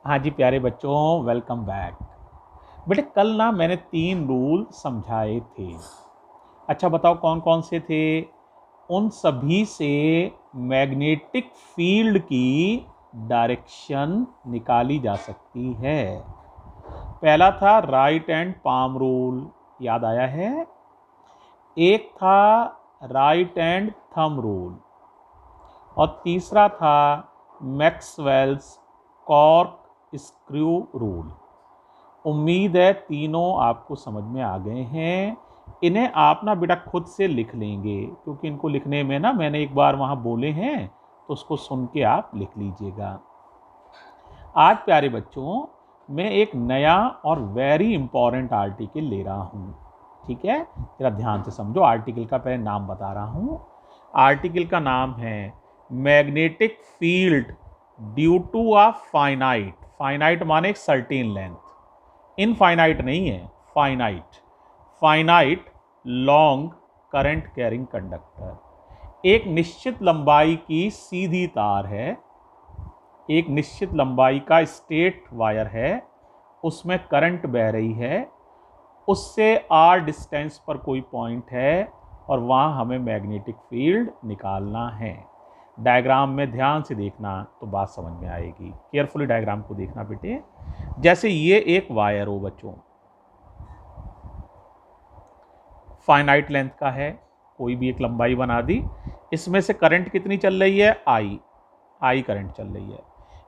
हाँ जी प्यारे बच्चों, वेलकम बैक। बेटे कल ना मैंने 3 रूल समझाए थे। अच्छा बताओ कौन कौन से थे। उन सभी से मैग्नेटिक फील्ड की डायरेक्शन निकाली जा सकती है। पहला था राइट एंड पाम रूल, याद आया है। एक था राइट एंड थंब रूल और तीसरा था मैक्सवेल्स कॉर्क स्क्रू रूल। उम्मीद है तीनों आपको समझ में आ गए हैं। इन्हें आप ना बेटा खुद से लिख लेंगे, क्योंकि इनको लिखने में ना मैंने एक बार वहाँ बोले हैं, तो उसको सुन के आप लिख लीजिएगा। आज प्यारे बच्चों मैं एक नया और वेरी इंपॉर्टेंट आर्टिकल ले रहा हूँ। ठीक है, जरा ध्यान से समझो। आर्टिकल का पहले नाम बता रहा हूँ। आर्टिकल का नाम है magnetic field due to a finite. Finite माने एक सर्टेन लेंथ, इनफाइनाइट नहीं है, finite. Finite long current carrying conductor. एक निश्चित लंबाई की सीधी तार है, एक निश्चित लंबाई का स्ट्रेट वायर है, उसमें करंट बह रही है, उससे आर डिस्टेंस पर कोई पॉइंट है और वहां हमें मैग्नेटिक फील्ड निकालना है। डायग्राम में ध्यान से देखना तो बात समझ में आएगी। केयरफुली डायग्राम को देखना बेटे। जैसे ये एक वायर हो बच्चों, फाइनाइट लेंथ का है, कोई भी एक लंबाई बना दी। इसमें से करंट कितनी चल रही है? आई करंट चल रही है।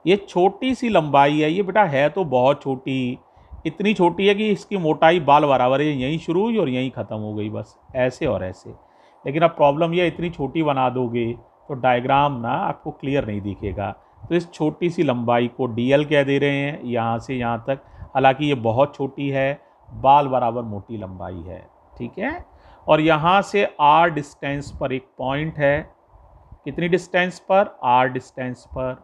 ये छोटी सी लंबाई है, ये बेटा है तो बहुत छोटी, इतनी छोटी है कि इसकी मोटाई बाल बराबर है, यहीं शुरू हुई और यहीं ख़त्म हो गई, बस ऐसे और ऐसे। लेकिन अब प्रॉब्लम ये, इतनी छोटी बना दोगे तो डायग्राम ना आपको क्लियर नहीं दिखेगा। तो इस छोटी सी लंबाई को डीएल कह दे रहे हैं, यहाँ से यहाँ तक। हालांकि ये बहुत छोटी है, बाल बराबर मोटी लंबाई है। ठीक है, और यहाँ से आर डिस्टेंस पर एक पॉइंट है। कितनी डिस्टेंस पर? आर डिस्टेंस पर।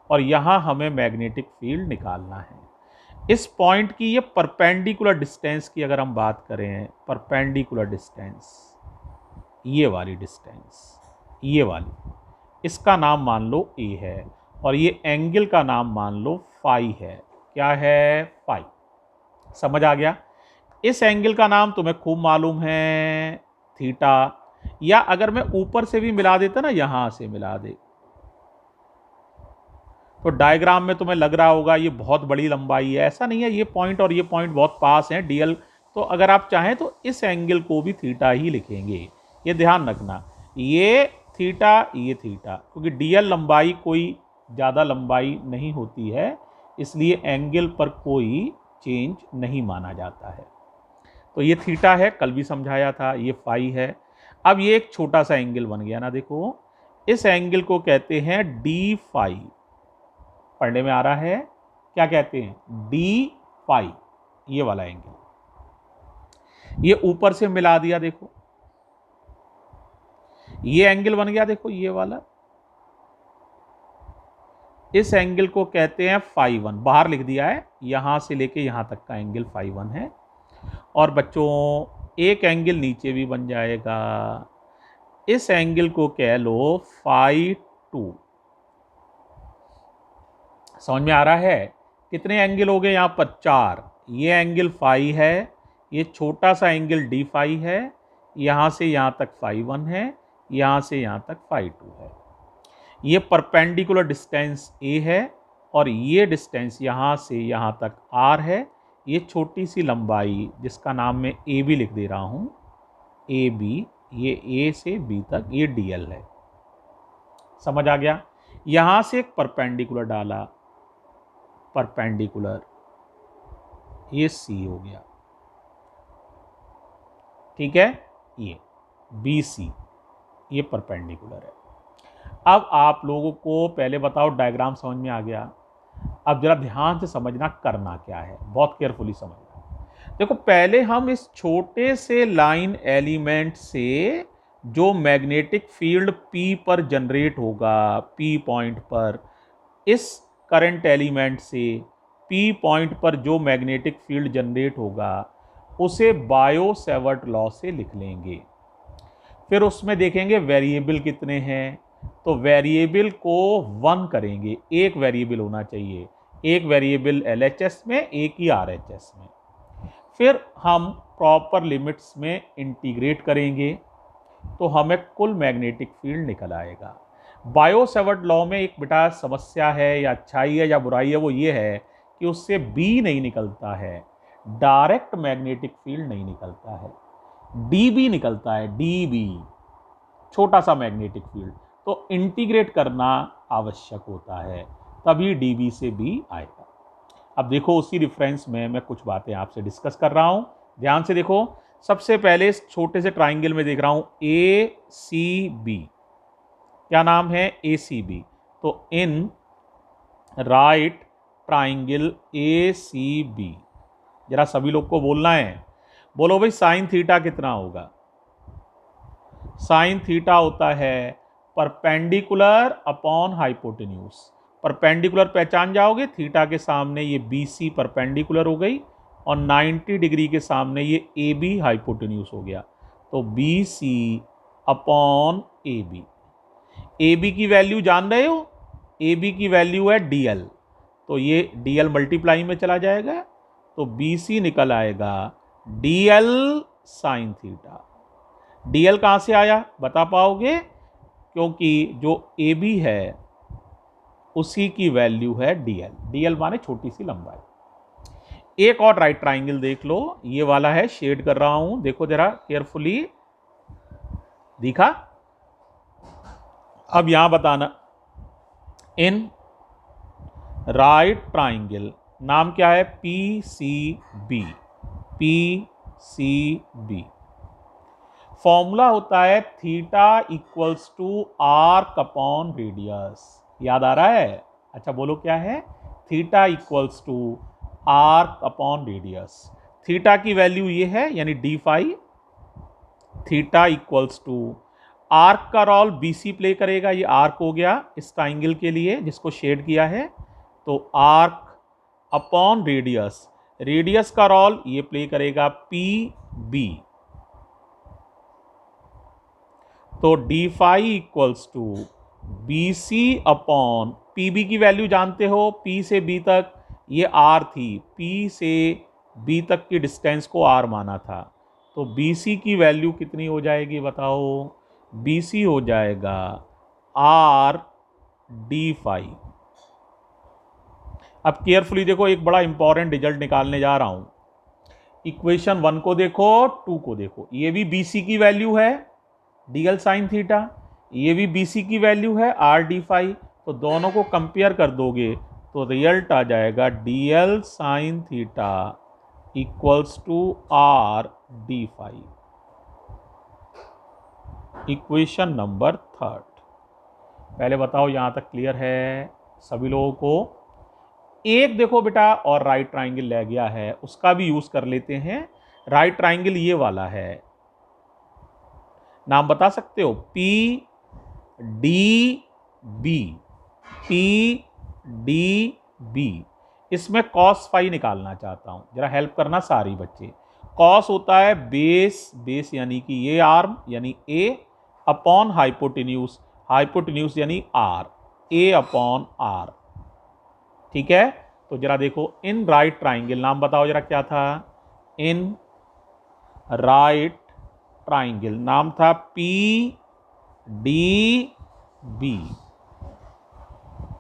और यहाँ हमें मैग्नेटिक फील्ड निकालना है। इस पॉइंट की ये परपेंडिकुलर डिस्टेंस की अगर हम बात करें, परपेंडिकुलर डिस्टेंस, ये वाली डिस्टेंस, ये वाली, इसका नाम मान लो ए है और ये एंगल का नाम मान लो फाई है। क्या है? फाई। समझ आ गया? इस एंगल का नाम तुम्हें खूब मालूम है, थीटा। या अगर मैं ऊपर से भी मिला देता ना, यहां से मिला दे, तो डायग्राम में तुम्हें लग रहा होगा ये बहुत बड़ी लंबाई है। ऐसा नहीं है, ये पॉइंट और ये पॉइंट बहुत पास हैं, डीएल। तो अगर आप चाहें तो इस एंगल को भी थीटा ही लिखेंगे। ये ध्यान रखना, ये थीटा, ये थीटा, क्योंकि डीएल लंबाई कोई ज़्यादा लंबाई नहीं होती है, इसलिए एंगल पर कोई चेंज नहीं माना जाता है। तो ये थीटा है, कल भी समझाया था, ये फाई है। अब ये एक छोटा सा एंगल बन गया ना, देखो। इस एंगल को कहते हैं डी फाई। पढ़ने में आ रहा है, क्या कहते हैं? डी फाई, ये वाला एंगल। ये ऊपर से मिला दिया, देखो ये एंगल बन गया, देखो ये वाला। इस एंगल को कहते हैं फाई वन, बाहर लिख दिया है, यहां से लेके यहां तक का एंगल फाई वन है। और बच्चों एक एंगल नीचे भी बन जाएगा, इस एंगल को कह लो फाई टू। समझ में आ रहा है? कितने एंगल हो गए यहां पर? 4। ये एंगल फाई है, ये छोटा सा एंगल डी फाई है, यहां से यहां तक फाई वन है, यहां से यहां तक फाई टू है। ये परपेंडिकुलर डिस्टेंस ए है और ये डिस्टेंस यहां से यहां तक आर है। ये छोटी सी लंबाई जिसका नाम मैं ए बी लिख दे रहा हूं, ए बी, ये ए से बी तक ये डीएल है। समझ आ गया? यहां से एक परपेंडिकुलर डाला, परपेंडिकुलर, ये सी हो गया। ठीक है, ये बी सी, ये परपेंडिकुलर है। अब आप लोगों को पहले बताओ, डायग्राम समझ में आ गया? अब जरा ध्यान से समझना करना क्या है, बहुत केयरफुली समझना। देखो पहले हम इस छोटे से लाइन एलिमेंट से जो मैग्नेटिक फील्ड P पर जनरेट होगा, P पॉइंट पर, इस करंट एलिमेंट से P पॉइंट पर जो मैग्नेटिक फील्ड जनरेट होगा उसे बायो सेवर्ट लॉ से लिख लेंगे। फिर उसमें देखेंगे वेरिएबल कितने हैं, तो वेरिएबल को 1 करेंगे, एक वेरिएबल होना चाहिए। एक वेरिएबल LHS में, एक ही RHS में। फिर हम प्रॉपर लिमिट्स में इंटीग्रेट करेंगे तो हमें कुल मैग्नेटिक फील्ड निकल आएगा। बायो सेवर्ट लॉ में एक बेटा समस्या है या अच्छाई है या बुराई है, वो ये है कि उससे बी नहीं निकलता है, डायरेक्ट मैग्नेटिक फील्ड नहीं निकलता है, डीबी निकलता है, डीबी, छोटा सा मैग्नेटिक फील्ड। तो इंटीग्रेट करना आवश्यक होता है, तभी डीबी से बी आएगा। अब देखो उसी रेफरेंस में मैं कुछ बातें आपसे डिस्कस कर रहा हूं, ध्यान से देखो। सबसे पहले इस छोटे से ट्राइंगल में देख रहा हूं ACB, क्या नाम है, ACB। तो इन राइट ट्राइंगल ACB, जरा सभी लोग को बोलना है, बोलो भाई साइन थीटा कितना होगा। साइन थीटा होता है परपेंडिकुलर अपॉन हाइपोटेन्यूज। परपेंडिकुलर पहचान जाओगे, थीटा के सामने ये BC परपेंडिकुलर हो गई और 90 डिग्री के सामने ये AB हाइपोटेन्यूज हो गया। तो BC अपॉन AB। AB की वैल्यू जान रहे हो, AB की वैल्यू है DL, तो ये DL मल्टीप्लाई में चला जाएगा, तो BC निकल आएगा DL साइन थीटा। DL कहाँ से आया बता पाओगे, क्योंकि जो AB है उसी की वैल्यू है DL। DL माने छोटी सी लंबाई। एक और राइट ट्राइंगल देख लो, ये वाला है, शेड कर रहा हूं, देखो जरा केयरफुली, दिखा। अब यहां बताना, इन राइट ट्राइंगल, नाम क्या है, PCB। PCB फॉर्मूला होता है theta equals to arc upon radius. याद आ रहा है? अच्छा बोलो क्या है, theta equals to arc upon radius. Theta की वैल्यू ये है यानी d5, theta equals to arc का रोल BC प्ले करेगा, ये आर्क हो गया इस ट्राइंगल के लिए जिसको शेड किया है, तो आर्क अपॉन रेडियस, रेडियस का रोल ये प्ले करेगा PB। तो d5 equals to BC upon PB की वैल्यू जानते हो, P से B तक ये R थी, P से B तक की डिस्टेंस को R माना था, तो BC की वैल्यू कितनी हो जाएगी बताओ, BC हो जाएगा R d5। अब केयरफुली देखो, एक बड़ा इंपॉर्टेंट रिजल्ट निकालने जा रहा हूं। इक्वेशन 1 को देखो, 2 को देखो, ये भी BC की वैल्यू है DL साइन थीटा, ये भी BC की वैल्यू है R d5, तो दोनों को कंपेयर कर दोगे तो रिजल्ट आ जाएगा DL sine theta equals to R d5। Equation number 3। पहले बताओ यहां तक क्लियर है सभी लोगों को? एक देखो बेटा और राइट ट्राइंगल रह गया है, उसका भी यूज कर लेते हैं। राइट ट्राइंगल ये वाला है, नाम बता सकते हो, PDB। PDB इसमें cos फाई निकालना चाहता हूं, जरा हेल्प करना सारी बच्चे। cos होता है बेस, बेस यानी कि ये आर्म यानी A अपॉन हाइपोटेन्यूज, हाइपोटेन्यूज यानी R, A अपॉन R। ठीक है, तो जरा देखो इन राइट ट्राइंगल, नाम बताओ जरा क्या था, इन राइट ट्राइंगल नाम था PDB।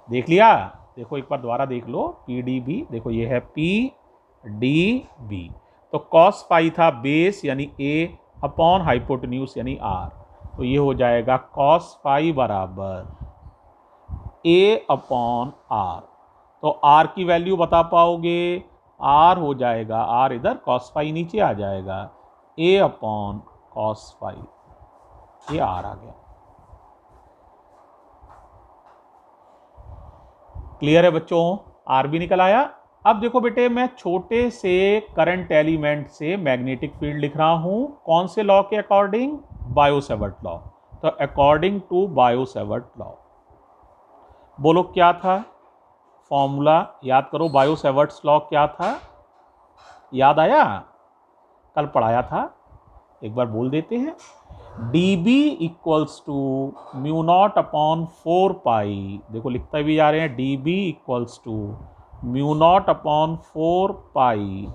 देख लिया? देखो एक बार दोबारा देख लो, PDB, देखो ये है PDB। तो cos फाई था बेस यानी A अपॉन हाइपोटेन्यूज यानी R, तो ये हो जाएगा cos फाई बराबर A अपॉन R। तो R की वैल्यू बता पाओगे, R हो जाएगा, R इधर, cos फाई नीचे आ जाएगा, A अपॉन cos फाई, ये R आ गया। क्लियर है बच्चों? R भी निकल आया। अब देखो बेटे, मैं छोटे से करंट एलिमेंट से मैग्नेटिक फील्ड लिख रहा हूं, कौन से लॉ के अकॉर्डिंग, बायो सेवर्ट लॉ। तो according to Biot Savart law, बोलो क्या था फॉर्मूला, याद करो, बायो सेवर्ट्स लॉ क्या था, याद आया? कल पढ़ाया था, एक बार बोल देते हैं। dB equals to mu naught upon 4 pi, देखो लिखते भी जा रहे हैं, dB equals to mu naught upon 4 pi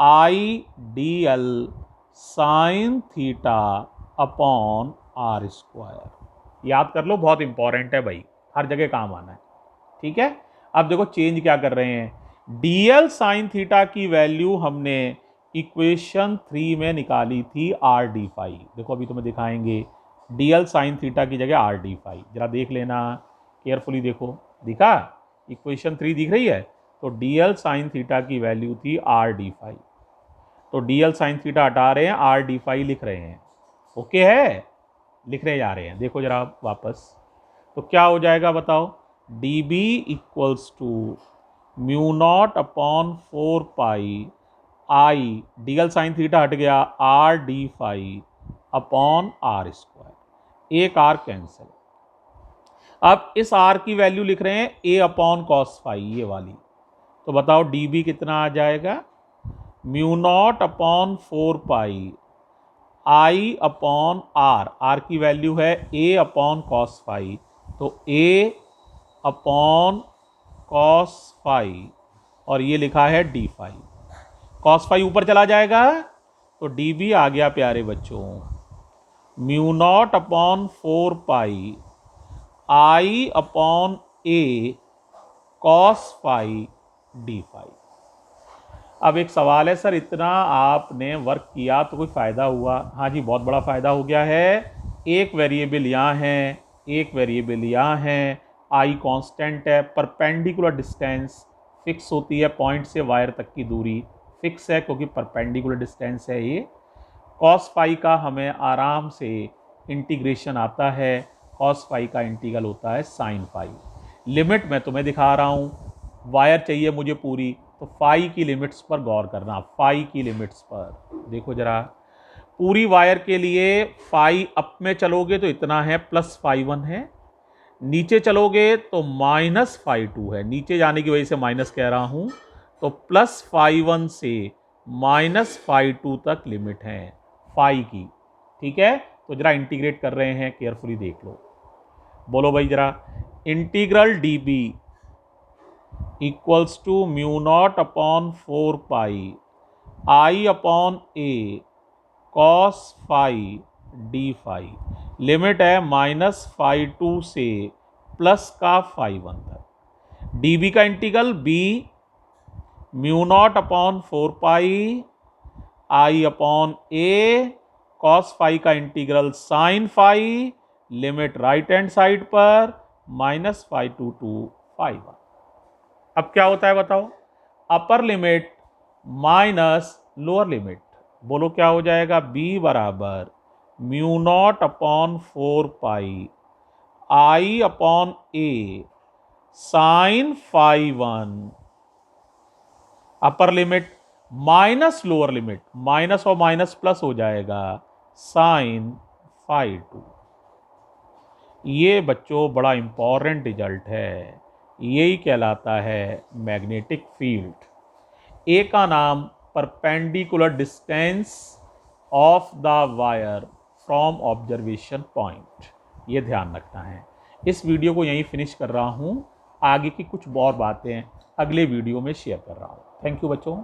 I D L sine theta upon R square. याद कर लो, बहुत इंपॉर्टेंट है भाई, हर जगह काम आना है। ठीक है, अब देखो चेंज क्या कर रहे हैं, dl साइन थीटा की वैल्यू हमने इक्वेशन 3 में निकाली थी आर डी फाई। देखो अभी तुम्हें दिखाएंगे, dl साइन थीटा की जगह आर डी फाई, जरा देख लेना केयरफुली, देखो दिखा, इक्वेशन 3 दिख रही है, तो dl साइन थीटा की वैल्यू थी आर डी फाई, तो dl साइन थीटा हटा रहे हैं, आर डी फाई लिख रहे हैं। ओके है, लिखने जा रहे हैं, देखो जरा वापस, तो क्या हो जाएगा बताओ, D B equals to mu naught upon 4 pi I DL sine theta हट गया, R D phi upon R square, एक आर कैंसिल। अब इस आर की वैल्यू लिख रहे हैं ए अपॉन कॉस फाई, ये वाली, तो बताओ डी बी कितना आ जाएगा, mu naught upon 4 pi I upon R, R की वैल्यू है ए अपॉन कॉस फाई, तो ए अपॉन कॉस फाई और ये लिखा है डी फाई, कॉस फाई ऊपर चला जाएगा तो डी बी आ गया प्यारे बच्चों, mu naught upon 4 pi I upon A cos phi D phi. अब एक सवाल है, सर इतना आपने वर्क किया तो कोई फ़ायदा हुआ? हाँ जी, बहुत बड़ा फ़ायदा हो गया है। एक वेरिएबल यहाँ है, एक वेरिएबल यहाँ है, आई कांस्टेंट है, परपेंडिकुलर डिस्टेंस फिक्स होती है, पॉइंट से वायर तक की दूरी फिक्स है क्योंकि परपेंडिकुलर डिस्टेंस है ये। कॉस फाई का हमें आराम से इंटीग्रेशन आता है, कॉस फाई का इंटीग्रल होता है साइन फाई। लिमिट मैं तुम्हें दिखा रहा हूँ, वायर चाहिए मुझे पूरी, तो फाई की लिमिट्स पर गौर करना, फाई की लिमिट्स पर देखो जरा, पूरी वायर के लिए फाई अप में चलोगे तो इतना है प्लस फाई 1 है, नीचे चलोगे तो माइनस फाई 2 है, नीचे जाने की वजह से माइनस कह रहा हूं, तो प्लस फाई 1 से माइनस फाई 2 तक लिमिट है फाई की। ठीक है, तो जरा इंटीग्रेट कर रहे हैं, केयरफुली देख लो, बोलो भाई जरा, integral D B equals to mu naught upon 4 pi I upon A cos phi D phi, limit है माइनस फाई 2 से प्लस का फाई 1 तक। डी बी का integral B mu naught upon 4 pi I upon A cos phi का integral sine phi, limit right hand side पर minus phi 2 to phi 1। अब क्या होता है बताओ, upper limit minus lower limit, बोलो क्या हो जाएगा, b बराबर mu naught upon 4 pi I upon A sine phi 1, upper limit minus lower limit, minus और माइनस प्लस हो जाएगा साइन फाई 2। ये बच्चों बड़ा इंपॉर्टेंट रिजल्ट है, यही कहलाता है मैग्नेटिक फील्ड। ए का नाम perpendicular distance of the wire from observation point, ये ध्यान रखना है। इस वीडियो को यहीं फिनिश कर रहा हूँ, आगे की कुछ और बातें अगले वीडियो में शेयर कर रहा हूँ। थैंक यू बच्चों।